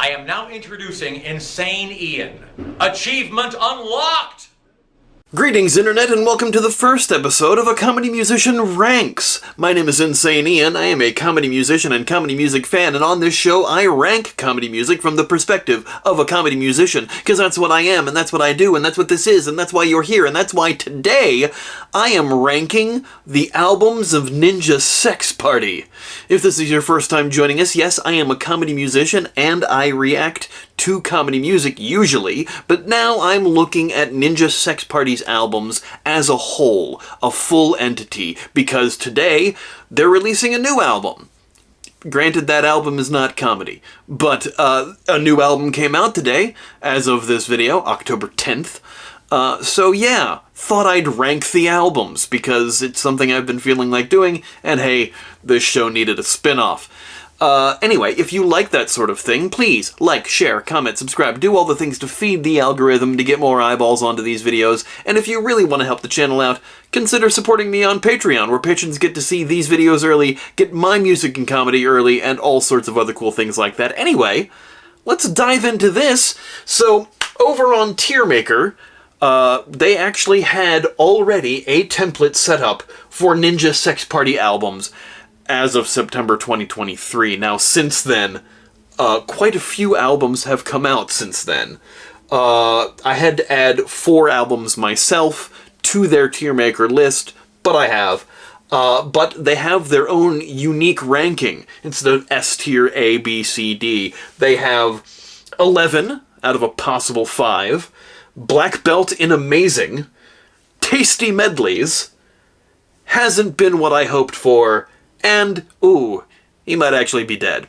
I am now introducing Insane Ian. Achievement unlocked! Greetings, Internet, and welcome to the first episode of A Comedy Musician Ranks. My name is Insane Ian. I am a comedy musician and comedy music fan, and on this show I rank comedy music from the perspective of a comedy musician, because that's what I am, and that's what I do, and that's what this is, and that's why you're here, and that's why today I am ranking the albums of Ninja Sex Party. If this is your first time joining us, yes, I am a comedy musician, and I react to comedy music usually, but now I'm looking at Ninja Sex Party's albums as a whole, a full entity, because today they're releasing a new album. Granted, that album is not comedy, but a new album came out today, as of this video, October 10th. So yeah, thought I'd rank the albums, because it's something I've been feeling like doing, and hey, this show needed a spin-off. Anyway, if you like that sort of thing, please like, share, comment, subscribe, do all the things to feed the algorithm to get more eyeballs onto these videos, and if you really want to help the channel out, consider supporting me on Patreon, where patrons get to see these videos early, get my music and comedy early, and all sorts of other cool things like that. Anyway, let's dive into this. So, over on Tiermaker, they actually had already a template set up for Ninja Sex Party albums as of September 2023. Now, since then, quite a few albums have come out since then. I had to add 4 albums myself to their Tiermaker list, but I have. But they have their own unique ranking. Instead of S tier, A, B, C, D, they have 11 out of a possible 5, Black Belt in Amazing, Tasty Medleys, Hasn't Been What I Hoped For, and, ooh, he might actually be dead.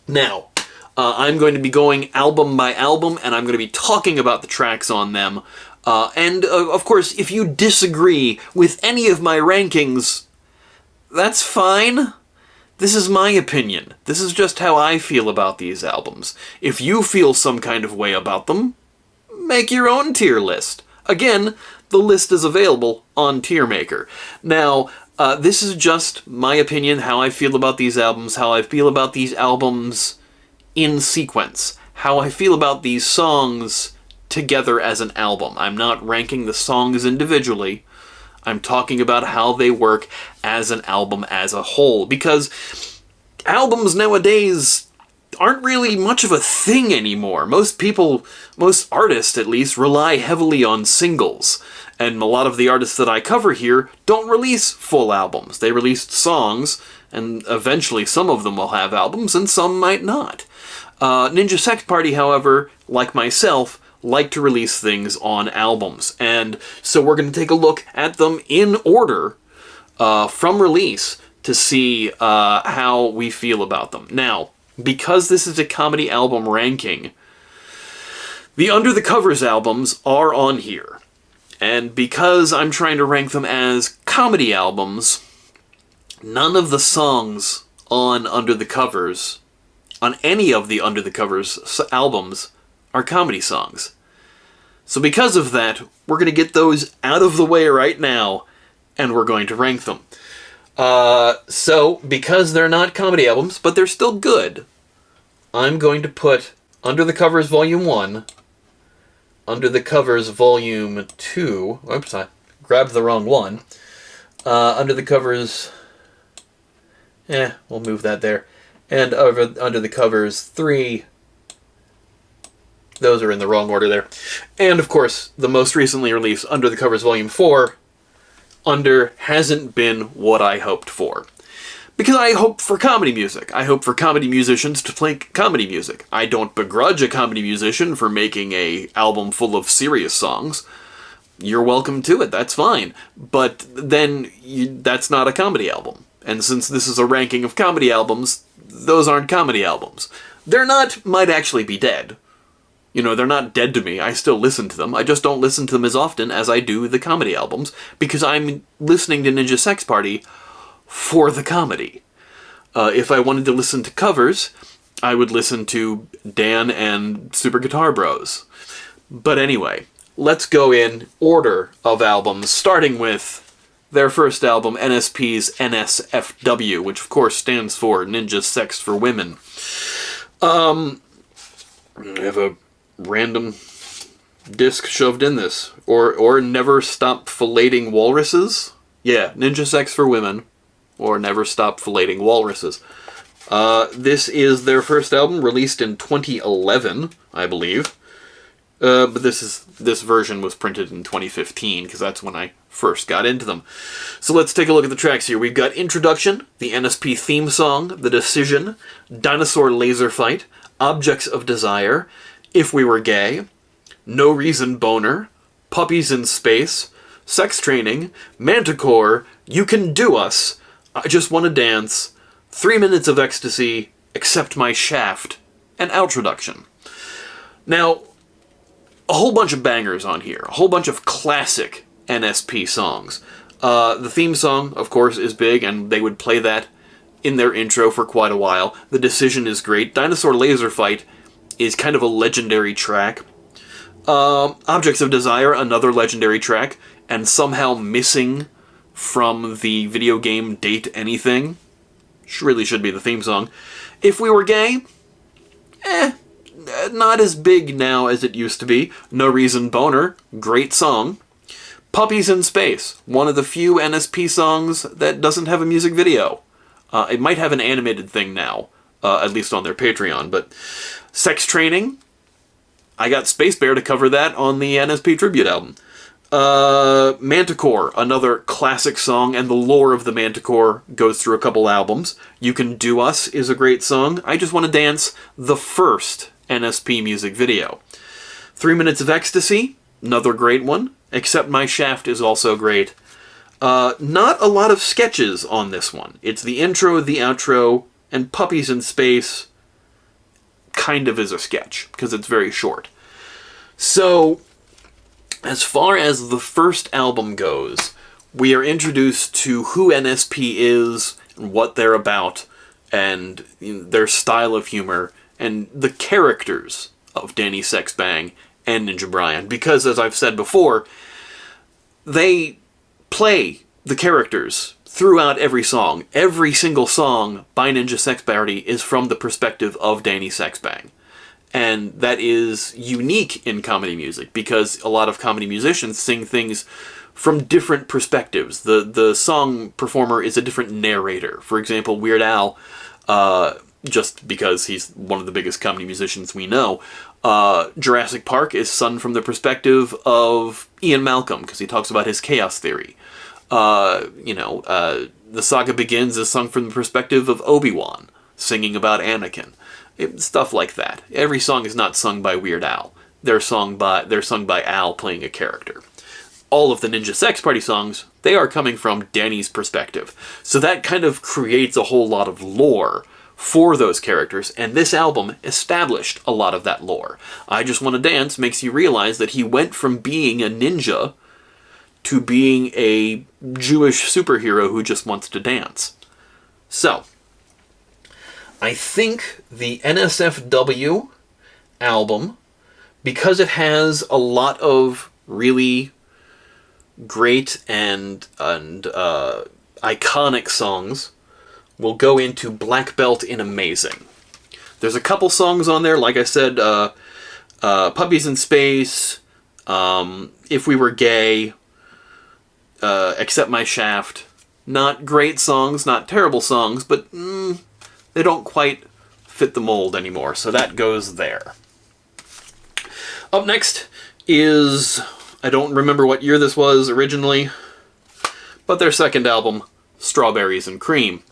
Now, I'm going to be going album by album, and I'm going to be talking about the tracks on them. Of course, if you disagree with any of my rankings, that's fine. This is my opinion. This is just how I feel about these albums. If you feel some kind of way about them, make your own tier list. Again, the list is available on Tiermaker. Now, this is just my opinion, how I feel about these albums, how I feel about these albums in sequence, how I feel about these songs together as an album. I'm not ranking the songs individually. I'm talking about how they work as an album as a whole, because albums nowadays aren't really much of a thing anymore. Most people, most artists at least, rely heavily on singles. And a lot of the artists that I cover here don't release full albums. They release songs, and eventually some of them will have albums, and some might not. Ninja Sex Party, however, like myself, like to release things on albums. And so we're going to take a look at them in order from release to see how we feel about them. Now, because this is a comedy album ranking, the Under the Covers albums are on here. And because I'm trying to rank them as comedy albums, none of the songs on Under the Covers, on any of the Under the Covers albums, are comedy songs. So because of that, we're going to get those out of the way right now, and we're going to rank them. So, because they're not comedy albums, but they're still good, I'm going to put Under the Covers Volume 1, Under the Covers Volume 2, oops, I grabbed the wrong one, Under the Covers, we'll move that there, and Under the Covers 3, those are in the wrong order there, and of course, the most recently released Under the Covers Volume 4, Under Hasn't Been What I Hoped For. Because I hope for comedy music. I hope for comedy musicians to play comedy music. I don't begrudge a comedy musician for making an album full of serious songs. You're welcome to it, that's fine. But then, that's not a comedy album. And since this is a ranking of comedy albums, those aren't comedy albums. They're not Might Actually Be Dead. You know, they're not dead to me. I still listen to them. I just don't listen to them as often as I do the comedy albums, because I'm listening to Ninja Sex Party for the comedy. If I wanted to listen to covers, I would listen to Dan and Super Guitar Bros. But anyway, let's go in order of albums, starting with their first album, NSP's NSFW, which of course stands for Ninja Sex for Women. I have a random disc shoved in this. Or Never Stop Filleting Walruses. Yeah, Ninja Sex for Women. Or Never Stop Filleting Walruses. This is their first album, released in 2011, I believe. But this version was printed in 2015, because that's when I first got into them. So let's take a look at the tracks here. We've got Introduction, the NSP theme song, The Decision, Dinosaur Laser Fight, Objects of Desire, If We Were Gay, No Reason Boner, Puppies in Space, Sex Training, Manticore, You Can Do Us, I Just Wanna Dance, 3 Minutes of Ecstasy, Accept My Shaft, and Outroduction. Now, a whole bunch of bangers on here. A whole bunch of classic NSP songs. The theme song, of course, is big, and they would play that in their intro for quite a while. The Decision is great. Dinosaur Laser Fight is kind of a legendary track. Objects of Desire, another legendary track, and somehow missing from the video game Date Anything. Really should be the theme song. If We Were Gay, not as big now as it used to be. No Reason Boner, great song. Puppies in Space, one of the few NSP songs that doesn't have a music video. It might have an animated thing now, at least on their Patreon, but Sex Training, I got Space Bear to cover that on the NSP tribute album. Manticore, another classic song, and the lore of the Manticore goes through a couple albums. You Can Do Us is a great song. I Just Wanna Dance, the first NSP music video. 3 Minutes of Ecstasy, another great one. Accept My Shaft is also great. Not a lot of sketches on this one. It's the intro, the outro, and Puppies in Space kind of is a sketch, because it's very short. So, as far as the first album goes, we are introduced to who NSP is, and what they're about, and their style of humor, and the characters of Danny Sexbang and Ninja Brian. Because, as I've said before, they play the characters throughout every song. Every single song by Ninja Sex Party is from the perspective of Danny Sexbang. And that is unique in comedy music, because a lot of comedy musicians sing things from different perspectives. The song performer is a different narrator. For example, Weird Al, just because he's one of the biggest comedy musicians we know, Jurassic Park is sung from the perspective of Ian Malcolm, because he talks about his chaos theory. The Saga Begins is sung from the perspective of Obi-Wan, singing about Anakin. Stuff like that. Every song is not sung by Weird Al. They're sung by Al playing a character. All of the Ninja Sex Party songs, they are coming from Danny's perspective. So that kind of creates a whole lot of lore for those characters, and this album established a lot of that lore. I Just Wanna Dance makes you realize that he went from being a ninja to being a Jewish superhero who just wants to dance. So, I think the NSFW album, because it has a lot of really great and iconic songs, will go into Black Belt in Amazing. There's a couple songs on there, like I said, Puppies in Space, If We Were Gay, Accept My Shaft. Not great songs, not terrible songs, but they don't quite fit the mold anymore, so that goes there. Up next is, I don't remember what year this was originally, but their second album, Strawberries and Cream.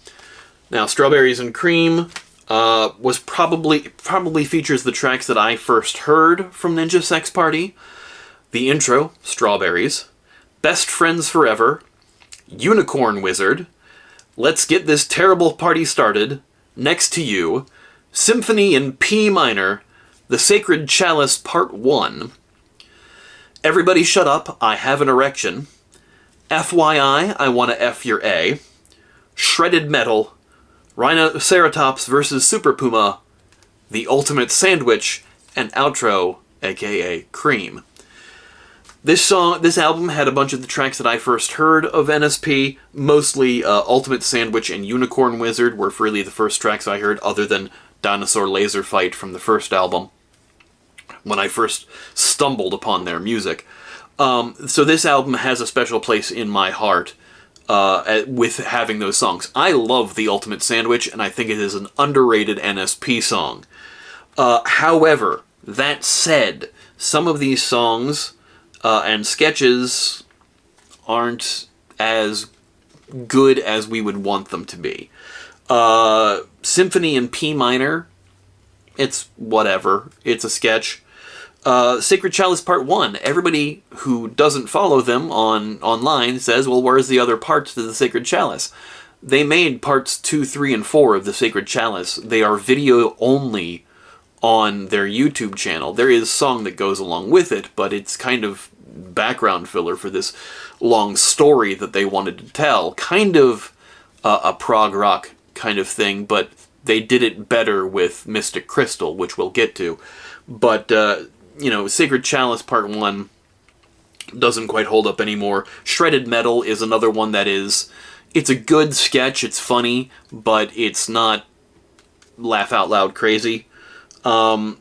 Now, Strawberries and Cream was probably features the tracks that I first heard from Ninja Sex Party. The intro, Strawberries, Best Friends Forever, Unicorn Wizard, Let's Get This Terrible Party Started, Next to You, Symphony in P Minor, The Sacred Chalice Part 1, Everybody Shut Up, I Have an Erection, FYI, I Wanna F Your A, Shredded Metal, Rhinoceratops vs. Super Puma, The Ultimate Sandwich, and outro, aka Cream. This album had a bunch of the tracks that I first heard of NSP, mostly Ultimate Sandwich and Unicorn Wizard were really the first tracks I heard, other than Dinosaur Laser Fight from the first album. when I first stumbled upon their music. So this album has a special place in my heart with having those songs. I love The Ultimate Sandwich, and I think it is an underrated NSP song. However, that said, some of these songs and sketches aren't as good as we would want them to be. Symphony in P minor, it's whatever. It's a sketch. Sacred Chalice Part 1. Everybody who doesn't follow them online says, well, where's the other parts to the Sacred Chalice? They made parts 2, 3, and 4 of the Sacred Chalice. They are video only on their YouTube channel. There is a song that goes along with it, but it's kind of background filler for this long story that they wanted to tell. Kind of a prog rock kind of thing, but they did it better with Mystic Crystal, which we'll get to. But, Sacred Chalice Part 1 doesn't quite hold up anymore. Shredded Metal is another one that is... It's a good sketch, it's funny, but it's not laugh out loud crazy. Everybody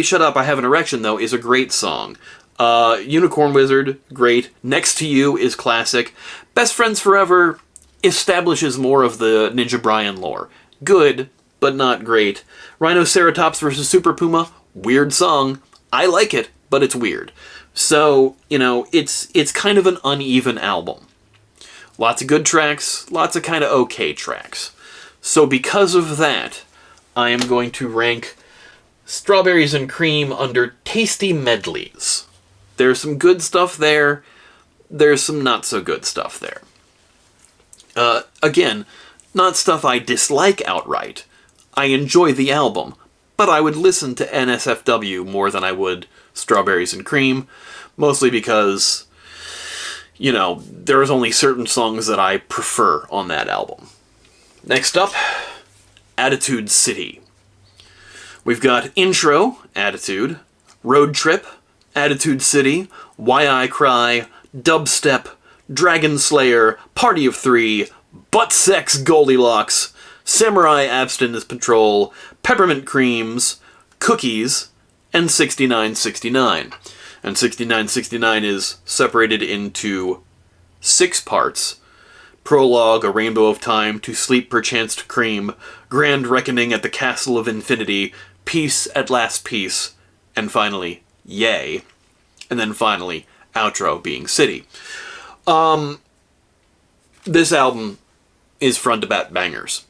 Shut Up, I Have an Erection, though, is a great song. Unicorn Wizard, great. Next to You is classic. Best Friends Forever establishes more of the Ninja Brian lore. Good, but not great. Rhinoceratops vs. Super Puma, weird song. I like it, but it's weird. So, it's kind of an uneven album. Lots of good tracks, lots of kind of okay tracks. So because of that, I am going to rank Strawberries and Cream under Tasty Medleys. There's some good stuff there. There's some not so good stuff there. Again, not stuff I dislike outright. I enjoy the album, but I would listen to NSFW more than I would Strawberries and Cream, mostly because, there's only certain songs that I prefer on that album. Next up, Attitude City. We've got Intro, Attitude, Road Trip, Attitude City, Why I Cry, Dubstep, Dragon Slayer, Party of Three, Butt Sex Goldilocks, Samurai Abstinence Patrol, Peppermint Creams, Cookies, and 6969. And 6969 is separated into 6 parts. Prologue, A Rainbow of Time, To Sleep Perchance to Cream, Grand Reckoning at the Castle of Infinity, Peace at Last Peace, and finally, Yay. And then finally, outro being City. This album is front to back bangers.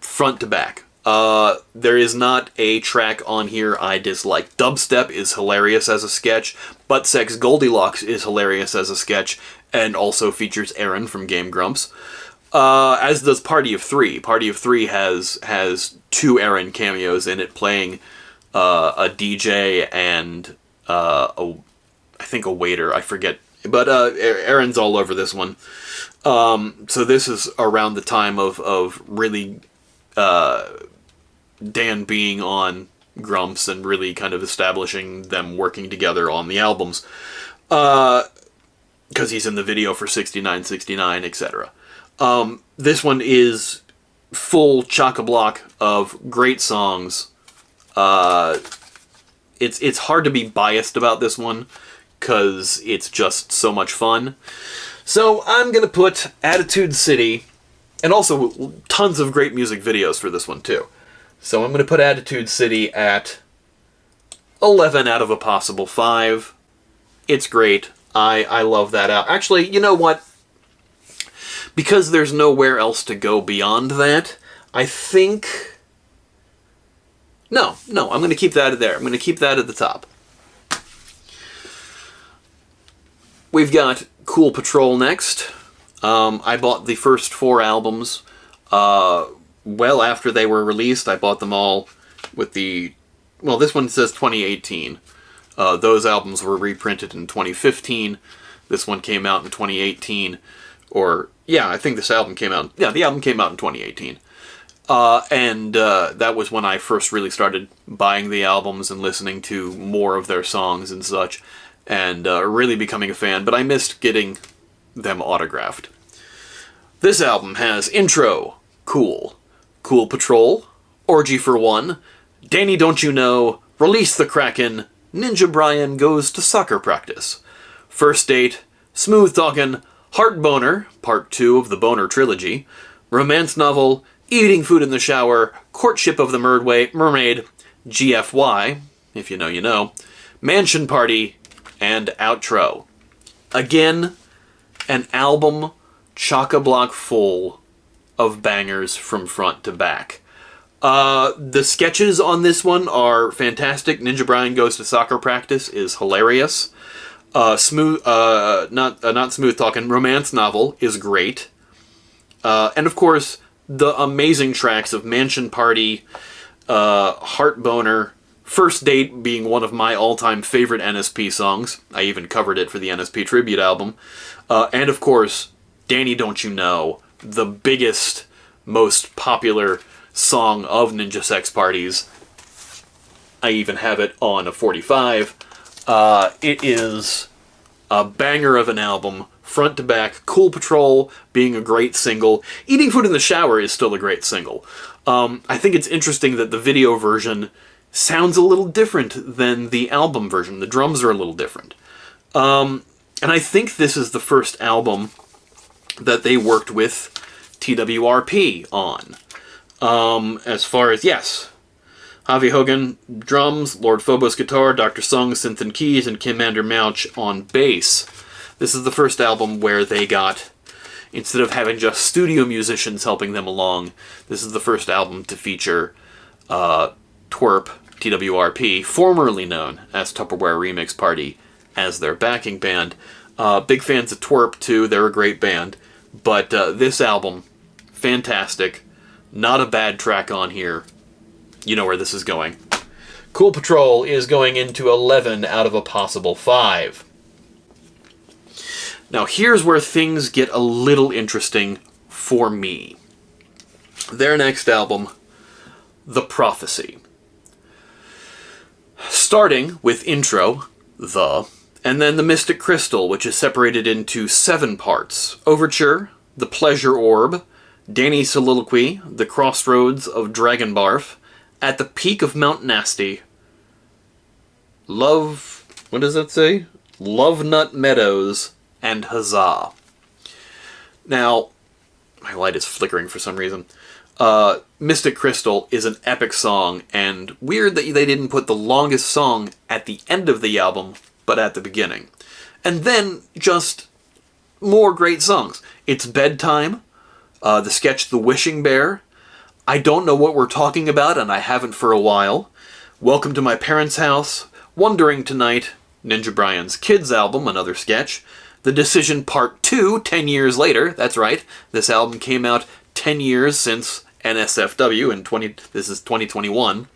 Front to back. There is not a track on here I dislike. Dubstep is hilarious as a sketch. Butt Sex Goldilocks is hilarious as a sketch, and also features Aaron from Game Grumps. As does Party of Three. Party of Three has 2 Aaron cameos in it, playing a DJ and I think a waiter. I forget. But Aaron's all over this one. So this is around the time of really Dan being on Grumps and really kind of establishing them working together on the albums. Because he's in the video for 6969, etc. This one is full chock-a-block of great songs. It's hard to be biased about this one, because it's just so much fun. So I'm going to put Attitude City, and also tons of great music videos for this one too. So I'm going to put Attitude City at 11 out of a possible 5. It's great. I love that out. Actually, you know what? Because there's nowhere else to go beyond that, I think... No, I'm going to keep that there. I'm going to keep that at the top. We've got Cool Patrol next. I bought the first 4 albums well after they were released. I bought them all with the... Well, this one says 2018. Those albums were reprinted in 2015. This one came out in 2018. Or, yeah, I think this album came out... Yeah, the album came out in 2018. And that was when I first really started buying the albums and listening to more of their songs and such, and really becoming a fan, but I missed getting them autographed. This album has Intro, Cool, Cool Patrol, Orgy for One, Danny Don't You Know, Release the Kraken, Ninja Brian Goes to Soccer Practice, First Date, Smooth Talkin', Heart Boner, Part 2 of the Boner Trilogy, Romance Novel, Eating Food in the Shower, Courtship of the Mermaid, GFY, if you know you know, Mansion Party, and Outro. Again, an album chock-a-block full of bangers from front to back. The sketches on this one are fantastic. Ninja Brian Goes to Soccer Practice is hilarious. Not Smooth Talkin', Romance Novel is great. And of course, the amazing tracks of Mansion Party, Heart Boner, First Date being one of my all-time favorite NSP songs. I even covered it for the NSP tribute album. And of course, Danny Don't You Know, the biggest, most popular song of Ninja Sex Parties. I even have it on a 45. It is a banger of an album, front to back. Cool Patrol being a great single. Eating Food in the Shower is still a great single. I think it's interesting that the video version sounds a little different than the album version. The drums are a little different. And I think this is the first album that they worked with TWRP on. As far as, yes, Javi Hogan, drums, Lord Phobos guitar, Dr. Sung, synth and keys, and Commander Mouch on bass. This is the first album where they got, instead of having just studio musicians helping them along, this is the first album to feature Twerp, TWRP, formerly known as Tupperware Remix Party, as their backing band. Big fans of Twerp, too. They're a great band. But this album, fantastic. Not a bad track on here. You know where this is going. Cool Patrol is going into 11 out of a possible 5. Now here's where things get a little interesting for me. Their next album, The Prophecy. Starting with intro, and then the Mystic Crystal, which is separated into 7 parts. Overture, The Pleasure Orb, Danny's Soliloquy, The Crossroads of Dragon Barf, At the Peak of Mount Nasty, Love, what does that say? Love Nut Meadows, and Huzzah. Now, my light is flickering for some reason. Mystic Crystal is an epic song, and weird that they didn't put the longest song at the end of the album, but at the beginning. And then, just more great songs. It's Bedtime, the sketch The Wishing Bear, I Don't Know What We're Talking About, and I haven't for a while, Welcome to My Parents' House, Wondering Tonight, Ninja Brian's Kids album, another sketch, The Decision Part 2, 10 years later, that's right, this album came out 10 years since NSFW, this is 2021,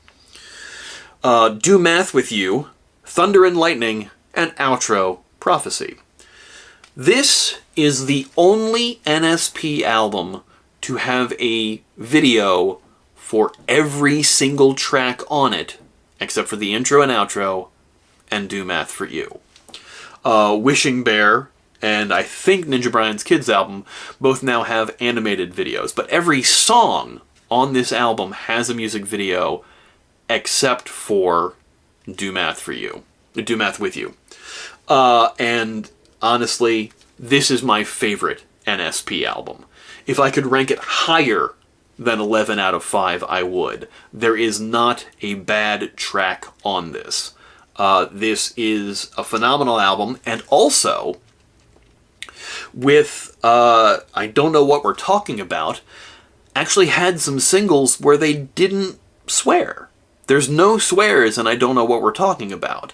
Do Math With You, Thunder and Lightning, and Outro, Prophecy. This is the only NSP album to have a video for every single track on it, except for the intro and outro, and Do Math For You. Wishing Bear, and I think Ninja Brian's Kids album, both now have animated videos, but every song on this album has a music video, except for Do Math For You. Do Math With You. And honestly, this is my favorite NSP album. If I could rank it higher than 11 out of 5, I would. There is not a bad track on this. This is a phenomenal album, and also, with I Don't Know What We're Talking About, actually had some singles where they didn't swear. There's no swears and I Don't Know What We're Talking About.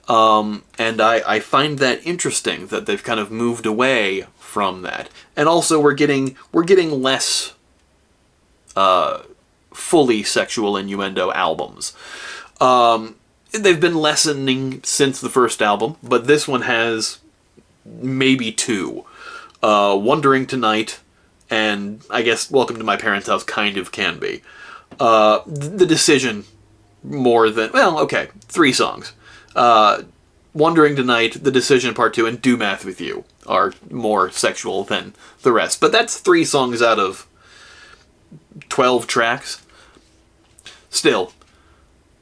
And I find that interesting that they've kind of moved away from that. And also we're getting less fully sexual innuendo albums. They've been lessening since the first album, but this one has maybe 2. Wondering Tonight, and I guess Welcome to My Parents' House kind of can be. The Decision, more than, 3 songs. Wondering Tonight, The Decision Part 2, and Do Math With You are more sexual than the rest. But that's 3 songs out of 12 tracks. Still,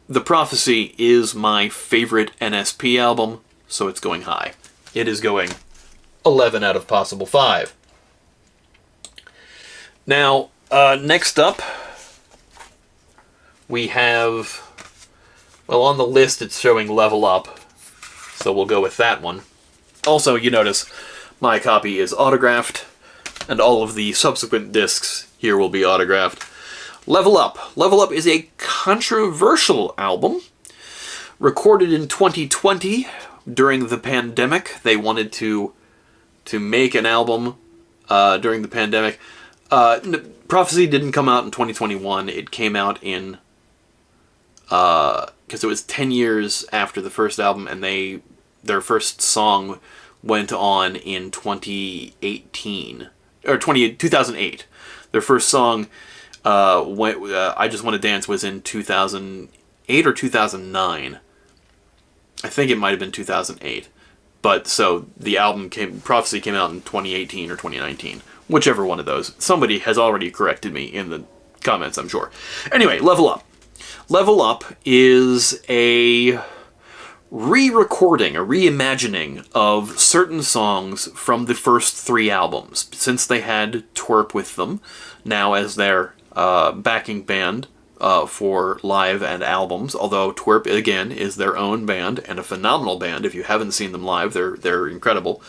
The Prophecy is my favorite NSP album, so it's going high. It is going 11 out of possible 5. Now, next up, we have, well, on the list it's showing Level Up, so we'll go with that one. Also, you notice my copy is autographed, and all of the subsequent discs here will be autographed. Level Up. Level Up is a controversial album. Recorded in 2020 during the pandemic. They wanted to make an album during the pandemic. Prophecy didn't come out in 2021. It came out in... because it was 10 years after the first album, and their first song went on in 2018. Or 2008. Their first song... I Just Want to Dance was in 2008 or 2009. I think it might have been 2008. But, so, the Prophecy came out in 2018 or 2019. Whichever one of those. Somebody has already corrected me in the comments, I'm sure. Anyway, Level Up. Level Up is a re-recording, a reimagining of certain songs from the first 3 albums, since they had Twerp with them, now as their backing band for live and albums, although Twerp, again, is their own band, and a phenomenal band. If you haven't seen them live, they're incredible.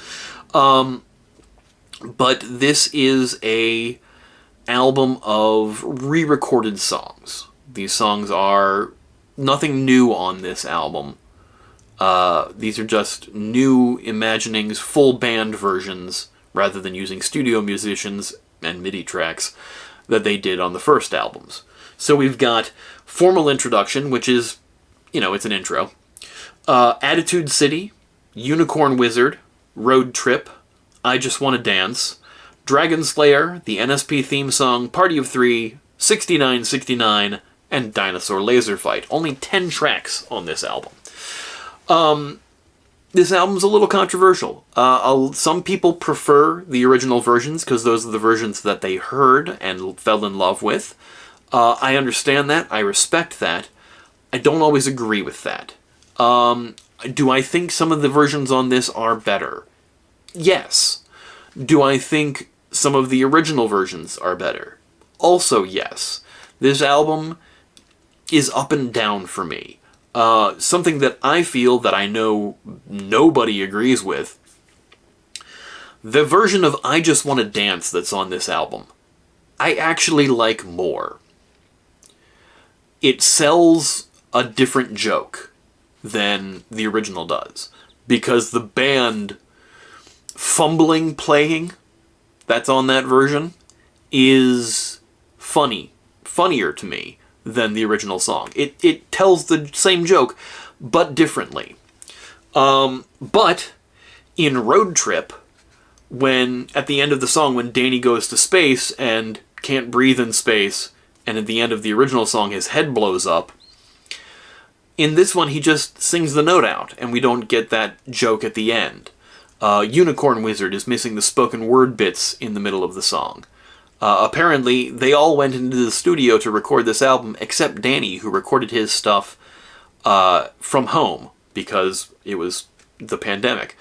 But this is a album of re-recorded songs. These songs are nothing new on this album. These are just new imaginings, full band versions, rather than using studio musicians and MIDI tracks that they did on the first albums. So we've got Formal Introduction, which is, it's an intro. Attitude City, Unicorn Wizard, Road Trip, I Just Want to Dance, Dragon Slayer, the NSP theme song, Party of 3, 6969, and Dinosaur Laser Fight. Only 10 tracks on this album. This album's a little controversial. Some people prefer the original versions because those are the versions that they heard and fell in love with. I understand that. I respect that. I don't always agree with that. Do I think some of the versions on this are better? Yes. Do I think some of the original versions are better? Also yes. This album is up and down for me. Something that I feel that I know nobody agrees with. The version of I Just Want to Dance that's on this album, I actually like more. It sells a different joke than the original does. Because the band fumbling playing that's on that version is funnier to me than the original song. It tells the same joke, but differently. But in Road Trip, when at the end of the song, when Danny goes to space and can't breathe in space, and at the end of the original song his head blows up, in this one he just sings the note out, and we don't get that joke at the end. Unicorn Wizard is missing the spoken word bits in the middle of the song. Apparently, they all went into the studio to record this album, except Danny, who recorded his stuff from home, because it was the pandemic.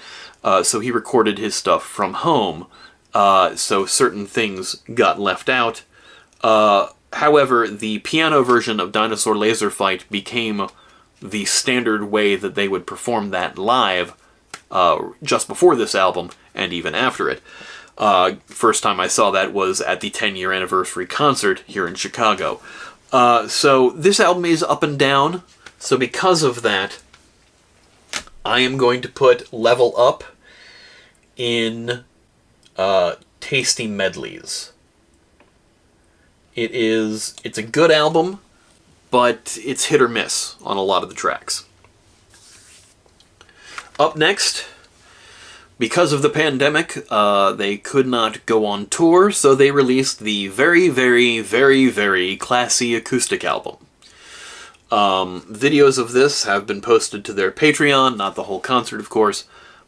So he recorded his stuff from home, so certain things got left out. However, the piano version of Dinosaur Laser Fight became the standard way that they would perform that live just before this album, and even after it. First time I saw that was at the 10-year anniversary concert here in Chicago. So this album is up and down, so because of that, I am going to put Level Up in Tasty Medleys. It's a good album, but it's hit or miss on a lot of the tracks. Up next, because of the pandemic, they could not go on tour, so they released the very, very, very, very classy acoustic album. Videos of this have been posted to their Patreon, not the whole concert, of course,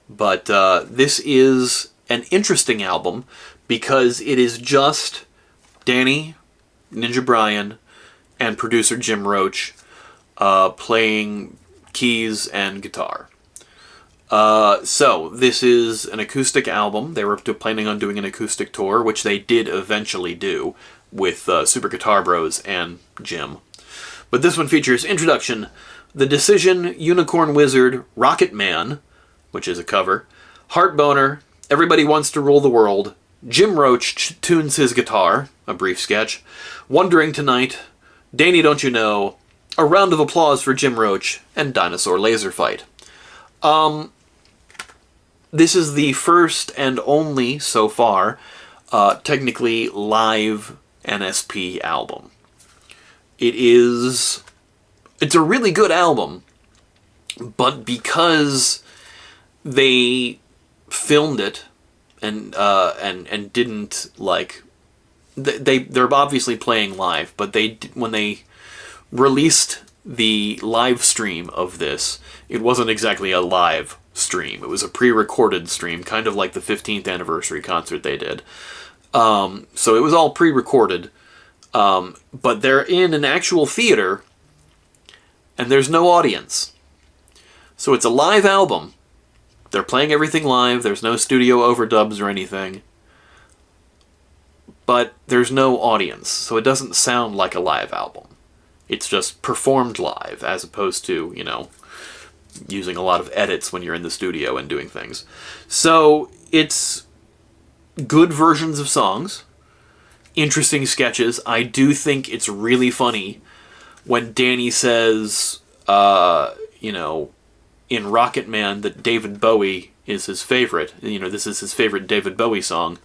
but this is an interesting album because it is just Danny, Ninja Brian, and producer Jim Roach playing keys and guitar. So this is an acoustic album. They were planning on doing an acoustic tour, which they did eventually do with Super Guitar Bros and Jim. But this one features introduction, The Decision, Unicorn Wizard, Rocket Man, which is a cover, Heart Boner, Everybody Wants to Rule the World, Jim Roach tunes his guitar, a brief sketch, Wondering Tonight, Danny Don't You Know, a round of applause for Jim Roach, and Dinosaur Laser Fight. This is the first and only, so far, technically live NSP album. It's a really good album, but because they filmed it and didn't they're obviously playing live, but when they released the live stream of this, it wasn't exactly a live stream. It was a pre-recorded stream, kind of like the 15th anniversary concert they did. So it was all pre-recorded, but they're in an actual theater, and there's no audience. So it's a live album. They're playing everything live. There's no studio overdubs or anything. But there's no audience, so it doesn't sound like a live album. It's just performed live, as opposed to, using a lot of edits when you're in the studio and doing things. So it's good versions of songs, interesting sketches. I do think it's really funny when Danny says, in Rocket Man that David Bowie is his favorite. This is his favorite David Bowie song.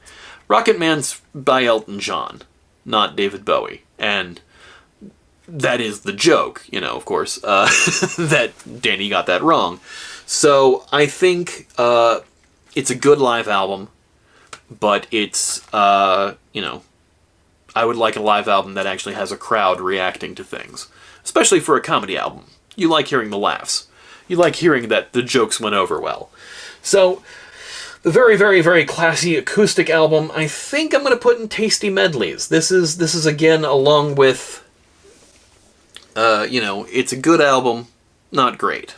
Rocket Man's by Elton John, not David Bowie. And that is the joke, of course, that Danny got that wrong. So I think it's a good live album, but it's, I would like a live album that actually has a crowd reacting to things. Especially for a comedy album. You like hearing the laughs. You like hearing that the jokes went over well. So, the very, very, very classy acoustic album, I think I'm going to put in tasty medleys. This is again, along with, it's a good album, not great.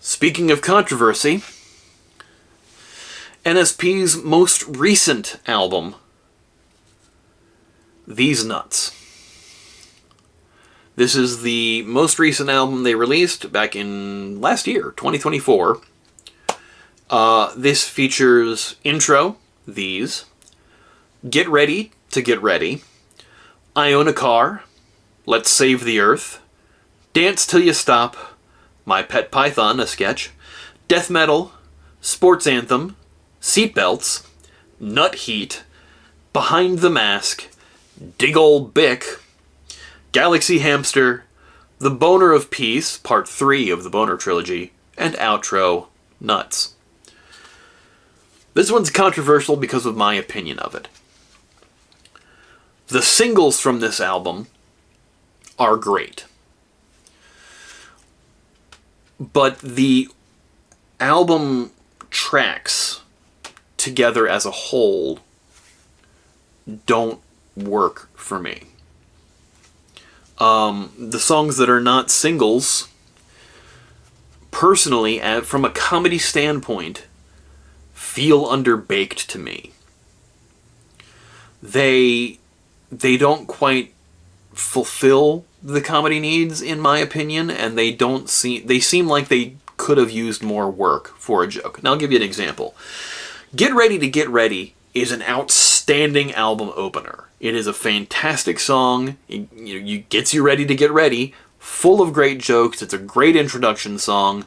Speaking of controversy, NSP's most recent album, These Nuts. This is the most recent album they released back in last year, 2024. This features intro, These, Get Ready to Get Ready, I Own a Car, Let's Save the Earth, Dance Till You Stop, My Pet Python, a sketch, Death Metal, Sports Anthem, Seatbelts, Nut Heat, Behind the Mask, Dig Ol' Bick, Galaxy Hamster, The Boner of Peace, Part 3 of the Boner Trilogy, and outro, Nuts. This one's controversial because of my opinion of it. The singles from this album are great. But the album tracks together as a whole don't work for me. The songs that are not singles, personally, from a comedy standpoint, feel underbaked to me. They don't quite fulfill the comedy needs, in my opinion, and they seem like they could have used more work for a joke. Now I'll give you an example. Get Ready to Get Ready is an outstanding album opener. It is a fantastic song. It gets you ready to get ready, full of great jokes. It's a great introduction song.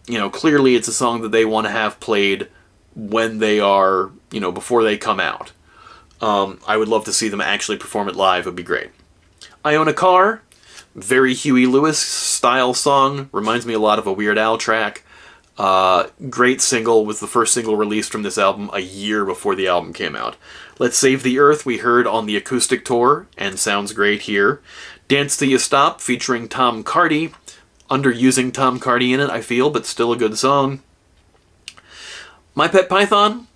Clearly it's a song that they want to have played when they are, before they come out. I would love to see them actually perform it live. It would be great. I Own a Car, very Huey Lewis style song. Reminds me a lot of a Weird Al track. Great single, was the first single released from this album a year before the album came out. Let's Save the Earth we heard on the acoustic tour, and sounds great here. Dance Till You Stop, featuring Tom Cardy. Underusing Tom Cardy in it, I feel, but still a good song. My Pet Python,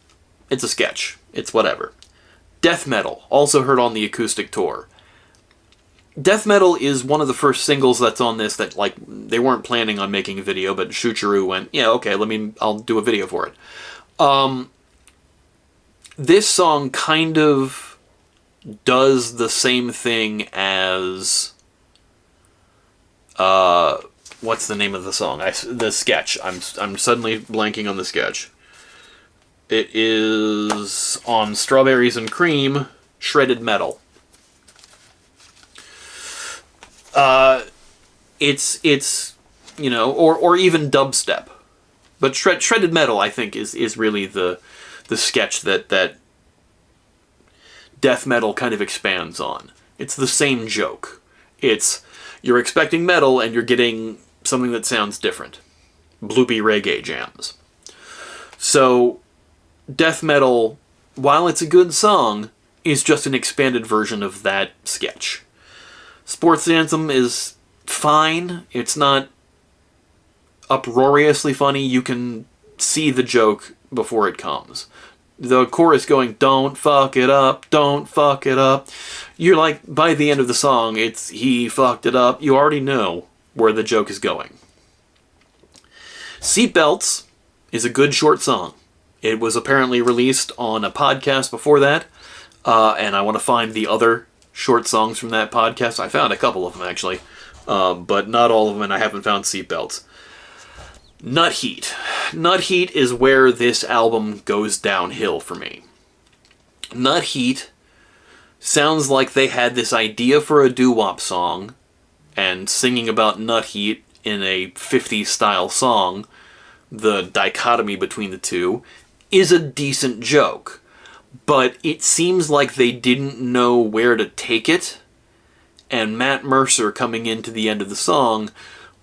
it's a sketch. It's whatever. Death Metal, also heard on the acoustic tour. Death Metal is one of the first singles that's on this that, like, they weren't planning on making a video, but Shuchuru went, yeah, okay, I'll do a video for it. This song kind of does the same thing as, what's the name of the song? The sketch. I'm suddenly blanking on the sketch. It is on Strawberries and Cream, Shredded Metal. It's you know, or even dubstep, but shredded metal I think is really the sketch that death metal kind of expands on. It's the same joke. It's you're expecting metal and you're getting something that sounds different. Bloopy reggae jams. So death metal, while it's a good song, is just an expanded version of that sketch. Sports Anthem is fine. It's not uproariously funny. You can see the joke before it comes. The chorus going, don't fuck it up, don't fuck it up. You're like, by the end of the song, it's he fucked it up. You already know where the joke is going. Seatbelts is a good short song. It was apparently released on a podcast before that, and I want to find the other short songs from that podcast. I found a couple of them, actually, but not all of them, and I haven't found Seatbelts. Nut Heat. Nut Heat is where this album goes downhill for me. Nut Heat sounds like they had this idea for a doo-wop song, and singing about nut heat in a 50s style song, the dichotomy between the two, is a decent joke. But it seems like they didn't know where to take it, and Matt Mercer coming into the end of the song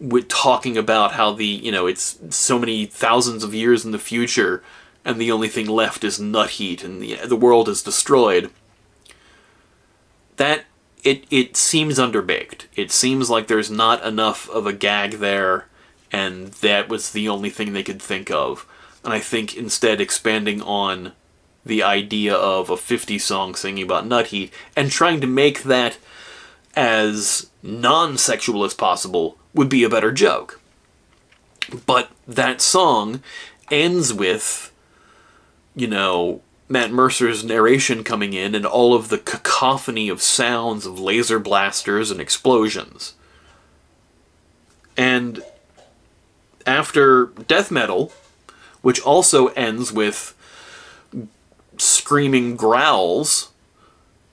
with talking about how it's so many thousands of years in the future, and the only thing left is nut heat, and the world is destroyed. That, it seems underbaked. It seems like there's not enough of a gag there, and that was the only thing they could think of. And I think instead expanding on the idea of a 50 song singing about nut heat and trying to make that as non-sexual as possible would be a better joke. But that song ends with, Matt Mercer's narration coming in and all of the cacophony of sounds of laser blasters and explosions. And after death metal, which also ends with screaming growls,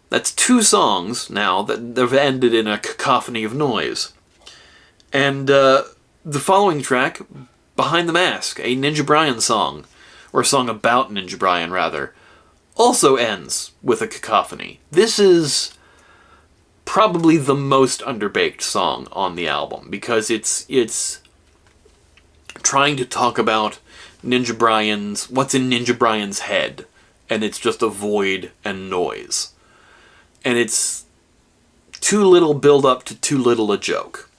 that's two songs now that have ended in a cacophony of noise. And the following track, Behind the Mask, a Ninja Brian song, or a song about Ninja Brian, rather, also ends with a cacophony. This is probably the most underbaked song on the album, because it's trying to talk about what's in Ninja Brian's head, and it's just a void and noise. And it's too little build up to too little a joke.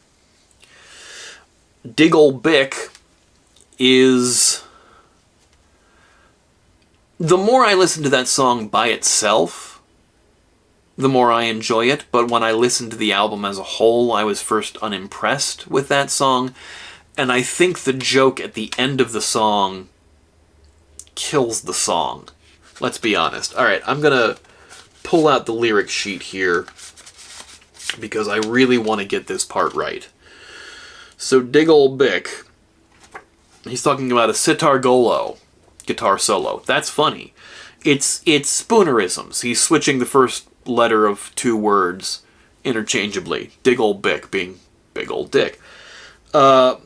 Dig Ol' Bick is... The more I listen to that song by itself, the more I enjoy it, but when I listen to the album as a whole, I was first unimpressed with that song, and I think the joke at the end of the song kills the song. Let's be honest. Alright, I'm gonna pull out the lyric sheet here, because I really want to get this part right. So Dig Ol' Bick, he's talking about a sitar golo guitar solo. That's funny. It's spoonerisms. He's switching the first letter of two words interchangeably. Dig Ol' Bick being big old dick. But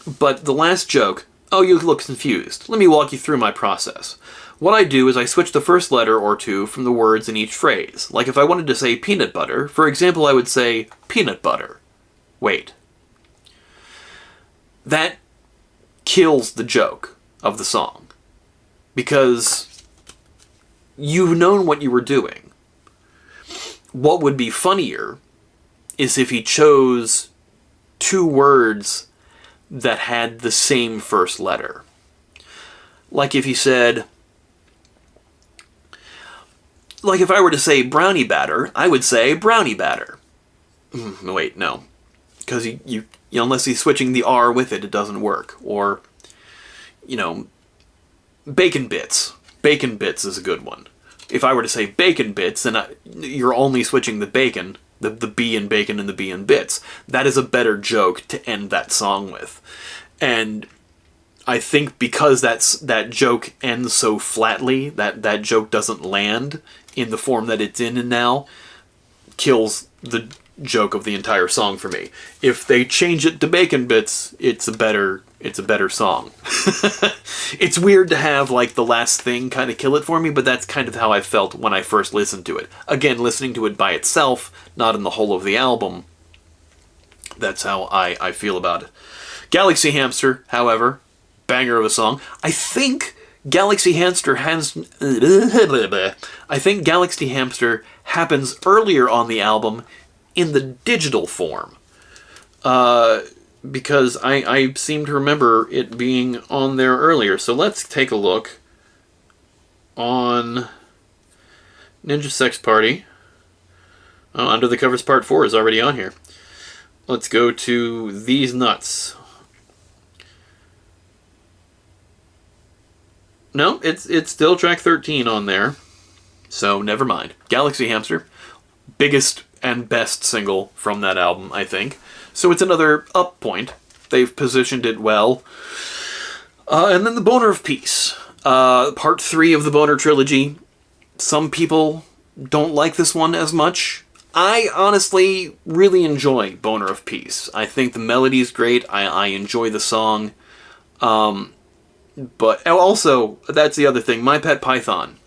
the last joke, oh, you look confused. Let me walk you through my process. What I do is I switch the first letter or two from the words in each phrase. Like if I wanted to say peanut butter, for example, I would say peanut butter. Wait. That kills the joke of the song. Because you've known what you were doing. What would be funnier is if he chose two words that had the same first letter. Like if he said... Like if I were to say brownie batter, I would say brownie batter. Wait, no. Because you unless he's switching the R with it, it doesn't work. Or, bacon bits. Bacon bits is a good one. If I were to say bacon bits, then you're only switching the bacon, the B in bacon and the B in bits. That is a better joke to end that song with. And I think because that joke ends so flatly, that joke doesn't land in the form that it's in now, kills the joke of the entire song for me. If they change it to bacon bits, it's a better song. It's weird to have like the last thing kind of kill it for me, but that's kind of how I felt when I first listened to it. Again, listening to it by itself, not in the whole of the album, that's how I feel about it. Galaxy Hamster, however, banger of a song. I think Galaxy Hamster happens earlier on the album in the digital form. Because I seem to remember it being on there earlier. So let's take a look on Ninja Sex Party. Oh, Under the Covers Part 4 is already on here. Let's go to These Nuts. No, it's still track 13 on there. So never mind. Galaxy Hamster, biggest and best single from that album, I think. So it's another up point. They've positioned it well. And then the Boner of Peace. Part 3 of the Boner trilogy. Some people don't like this one as much. I honestly really enjoy Boner of Peace. I think the melody's great. I enjoy the song. But also, that's the other thing, My Pet Python.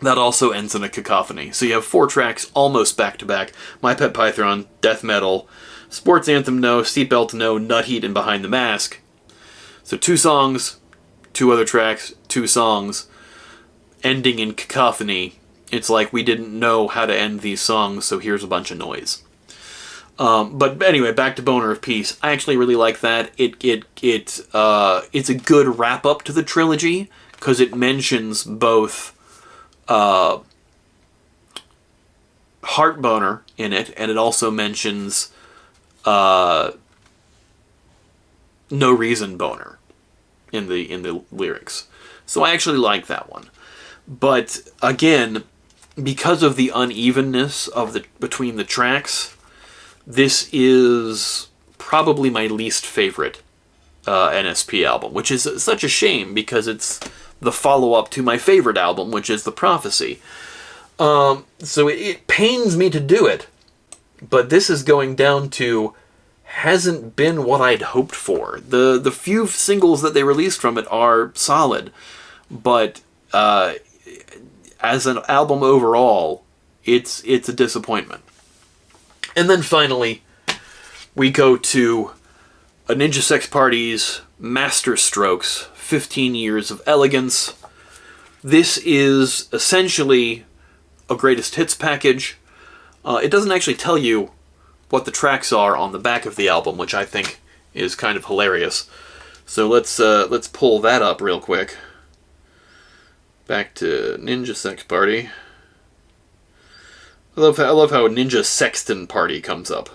That also ends in a cacophony. So you have 4 tracks almost back-to-back. My Pet Python, death metal, sports anthem no, seatbelt no, nut heat, and Behind the Mask. So 2 songs, 2 other tracks, 2 songs, ending in cacophony. It's like we didn't know how to end these songs, so here's a bunch of noise. But anyway, back to Boner of Peace. I actually really like that. It's a good wrap-up to the trilogy, because it mentions both Heart Boner in it, and it also mentions No Reason Boner in the lyrics. So I actually like that one. But again, because of the unevenness between the tracks, this is probably my least favorite NSP album, which is such a shame because it's the follow-up to my favorite album, which is The Prophecy. So it pains me to do it, but this is going down to hasn't been what I'd hoped for. The few singles that they released from it are solid, but as an album overall, it's a disappointment. And then finally, we go to a Ninja Sex Party's Master Strokes, 15 Years of Elegance. This is essentially a greatest hits package. It doesn't actually tell you what the tracks are on the back of the album, which I think is kind of hilarious. So let's pull that up real quick. Back to Ninja Sex Party. I love how Ninja Sexton Party comes up.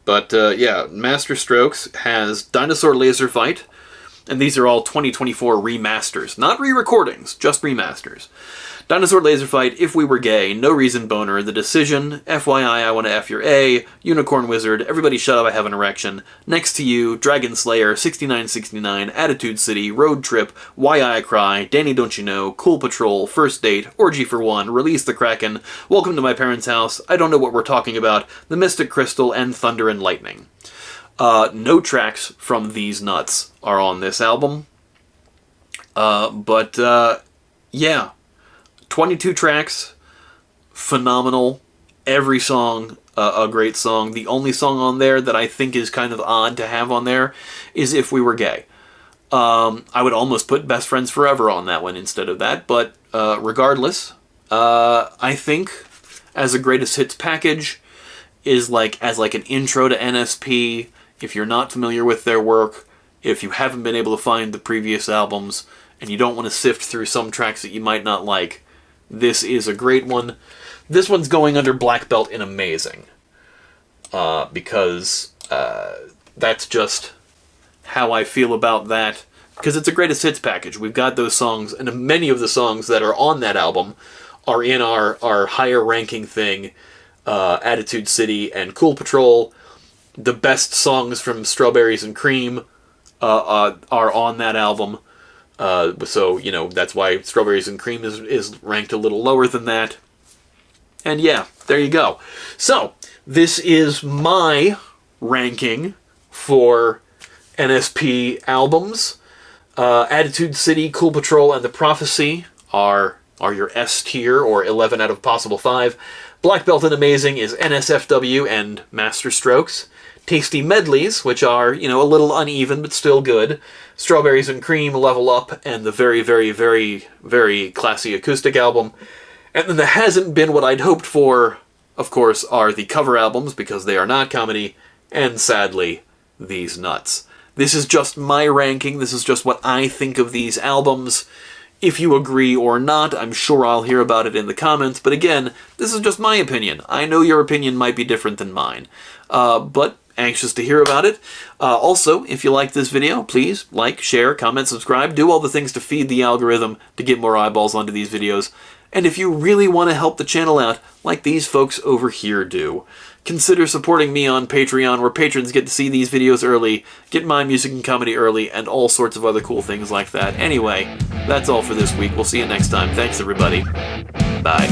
But yeah, Master Strokes has Dinosaur Laser Fight, and these are all 2024 remasters. Not re-recordings, just remasters. Dinosaur Laser Fight, If We Were Gay, No Reason Boner, The Decision, FYI I Wanna F Your A, Unicorn Wizard, Everybody Shut Up I Have an Erection, Next to You, Dragon Slayer, 6969, Attitude City, Road Trip, Why I Cry, Danny Don't You Know, Cool Patrol, First Date, Orgy for One, Release the Kraken, Welcome to My Parents' House, I Don't Know What We're Talking About, The Mystic Crystal, and Thunder and Lightning. No tracks from These Nuts are on this album. Yeah. 22 tracks, phenomenal. Every song, a great song. The only song on there that I think is kind of odd to have on there is If We Were Gay. I would almost put Best Friends Forever on that one instead of that, but regardless, I think as a greatest hits package is as an intro to NSP. If you're not familiar with their work, if you haven't been able to find the previous albums, and you don't want to sift through some tracks that you might not like, this is a great one. This one's going under black belt in amazing. Because that's just how I feel about that. Because it's a greatest hits package. We've got those songs, and many of the songs that are on that album are in our higher ranking thing. Attitude City and Cool Patrol. The best songs from Strawberries and Cream are on that album. So, you know, that's why Strawberries and Cream is ranked a little lower than that. And yeah, there you go. So, this is my ranking for NSP albums. Attitude City, Cool Patrol, and The Prophecy are your S tier, or 11 out of possible 5. Black Belt and Amazing is NSFW and Masterstrokes. Tasty Medleys, which are, you know, a little uneven but still good. Strawberries and Cream, Level Up, and the very, very, very, very classy acoustic album. And then the hasn't been what I'd hoped for, of course, are the cover albums, because they are not comedy, and sadly, These Nuts. This is just my ranking, this is just what I think of these albums. If you agree or not, I'm sure I'll hear about it in the comments, but again, this is just my opinion. I know your opinion might be different than mine, but anxious to hear about it. Also, if you like this video, please like, share, comment, subscribe, do all the things to feed the algorithm to get more eyeballs onto these videos. And if you really want to help the channel out, like these folks over here do, consider supporting me on Patreon, where patrons get to see these videos early, get my music and comedy early, and all sorts of other cool things like that. Anyway, that's all for this week. We'll see you next time. Thanks, everybody. Bye.